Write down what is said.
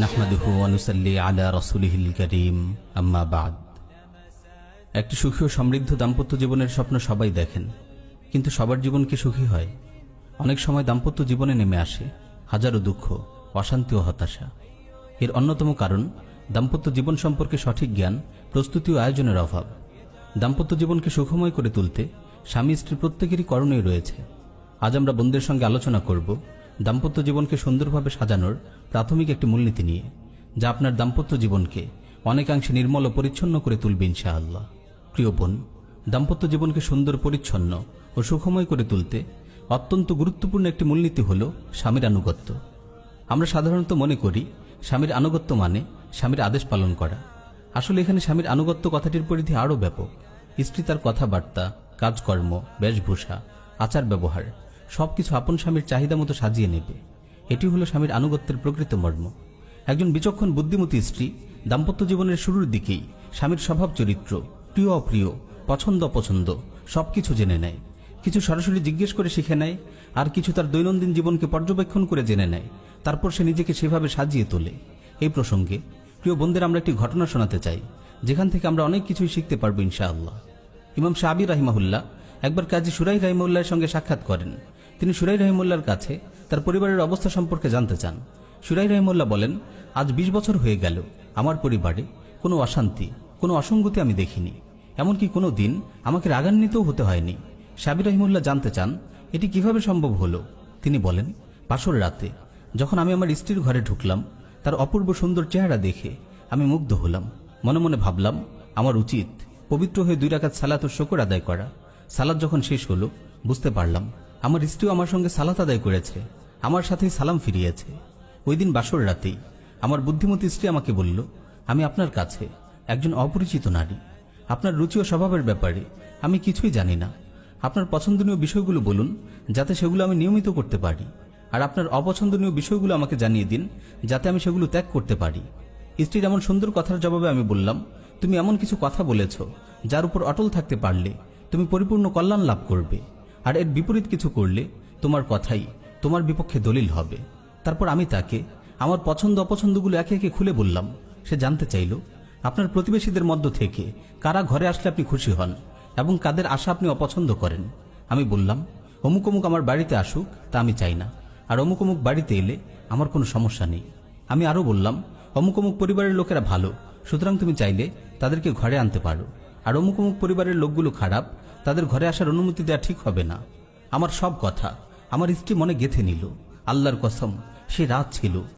নাহমাদুহু ওয়া নুসাল্লি আলা রাসূলিহিল কারীম, আম্মা বা'দ। একটি সুখী ও সমৃদ্ধ দাম্পত্য জীবনের স্বপ্ন সবাই দেখেন, কিন্তু সবার জীবন কি সুখী হয়? অনেক সময় দাম্পত্য জীবনে নেমে আসে হাজারো দুঃখ, অশান্তি ও হতাশা। এর অন্যতম কারণ দাম্পত্য জীবন সম্পর্কে সঠিক জ্ঞান, প্রস্তুতি ও আয়োজনের অভাব। দাম্পত্য জীবনকে সুখময় করে তুলতে স্বামী স্ত্রী প্রত্যেকেরই করণীয় রয়েছে। আজ আমরা বন্ধুদের সঙ্গে আলোচনা করব দাম্পত্য জীবনকে সুন্দরভাবে সাজানোর প্রাথমিক একটি মূলনীতি নিয়ে, যা আপনার দাম্পত্য জীবনকে অনেকাংশে নির্মল ও পরিচ্ছন্ন করে তুলবে ইনশাআল্লাহ। প্রিয় বোন, দাম্পত্য জীবনকে সুন্দর, পরিচ্ছন্ন ও সুখময় করে তুলতে অত্যন্ত গুরুত্বপূর্ণ একটি মূলনীতি হল স্বামীর আনুগত্য। আমরা সাধারণত মনে করি স্বামীর আনুগত্য মানে স্বামীর আদেশ পালন করা। আসলে এখানে স্বামীর আনুগত্য কথাটির পরিধি আরও ব্যাপক। স্ত্রী তার কথাবার্তা, কাজকর্ম, বেশভূষা, আচার ব্যবহার সবকিছু আপন স্বামীর চাহিদা মতো সাজিয়ে নেবে। এটি হলো স্বামীর আনুগত্যের প্রকৃত মর্ম। একজন বিচক্ষণ, বুদ্ধিমতী স্ত্রী দাম্পত্য জীবনের শুরুর দিকেই স্বামীর স্বভাব চরিত্র, প্রিয় অপ্রিয়, পছন্দ অপছন্দ সবকিছু জেনে নেয়। কিছু সরাসরি জিজ্ঞেস করে শিখে নেয়, আর কিছু তার দৈনন্দিন জীবনকে পর্যবেক্ষণ করে জেনে নেয়। তারপর সে নিজেকে সেভাবে সাজিয়ে তোলে। এই প্রসঙ্গে প্রিয় বোনদের আমরা একটি ঘটনা শোনাতে চাই, যেখান থেকে আমরা অনেক কিছুই শিখতে পারবো ইনশাআল্লাহ। ইমাম শাবি রাহিমাহুল্লাহ একবার কাজী সুরাই রাহিমাহুল্লাহর সঙ্গে সাক্ষাৎ করেন। তিনি সুরাই রাহিমাহুল্লাহর কাছে তার পরিবারের অবস্থা সম্পর্কে জানতে চান। সুরাই রাহিমাহুল্লাহ বলেন, আজ 20 বছর হয়ে গেল আমার পরিবারে কোনো অশান্তি, কোনো অসঙ্গতি আমি দেখিনি। এমনকি কোনো দিন আমাকে রাগান্বিতও হতে হয়নি। শাবি রাহিমাহুল্লাহ জানতে চান, এটি কিভাবে সম্ভব হলো? তিনি বলেন, বাসর রাতে যখন আমি আমার স্ত্রীর ঘরে ঢুকলাম, তার অপূর্ব সুন্দর চেহারা দেখে আমি মুগ্ধ হলাম। মনে মনে ভাবলাম, আমার উচিত পবিত্র হয়ে 2 রাকাত সালাত ও শুকর আদায় করা। সালাত যখন শেষ হলো, বুঝতে পারলাম আমার স্ত্রীও আমার সঙ্গে সালাত আদায় করেছে, আমার সাথেই সালাম ফিরিয়েছে। ওই দিন বাসর রাতেই আমার বুদ্ধিমতী স্ত্রী আমাকে বলল, আমি আপনার কাছে একজন অপরিচিত নারী। আপনার রুচি ও স্বভাবের ব্যাপারে আমি কিছুই জানি না। আপনার পছন্দনীয় বিষয়গুলো বলুন, যাতে সেগুলো আমি নিয়মিত করতে পারি। আর আপনার অপছন্দনীয় বিষয়গুলো আমাকে জানিয়ে দিন, যাতে আমি সেগুলো ত্যাগ করতে পারি। স্ত্রীর এমন সুন্দর কথার জবাবে আমি বললাম, তুমি এমন কিছু কথা বলেছ যার উপর অটল থাকতে পারলে তুমি পরিপূর্ণ কল্যাণ লাভ করবে, আর এর বিপরীত কিছু করলে তোমার কথাই তোমার বিপক্ষে দলিল হবে। তারপর আমি তাকে আমার পছন্দ অপছন্দগুলো একে একে খুলে বললাম। সে জানতে চাইল, আপনার প্রতিবেশীদের মধ্য থেকে কারা ঘরে আসলে আপনি খুশি হন এবং কাদের আশা আপনি অপছন্দ করেন। আমি বললাম, অমুক অমুক আমার বাড়িতে আসুক তা আমি চাই না, আর অমুক অমুক বাড়িতে এলে আমার কোনো সমস্যা নেই। আমি আরও বললাম, অমুক অমুক পরিবারের লোকেরা ভালো, সুতরাং তুমি চাইলে তাদেরকে ঘরে আনতে পারো, আর অমুক অমুক পরিবারের লোকগুলো খারাপ, তাদের ঘরে আসার অনুমতি দেওয়া ঠিক হবে না। আমার সব কথা আমার স্ত্রী মনে গেঁথে নিল। আল্লাহর কসম, সে রাত ছিল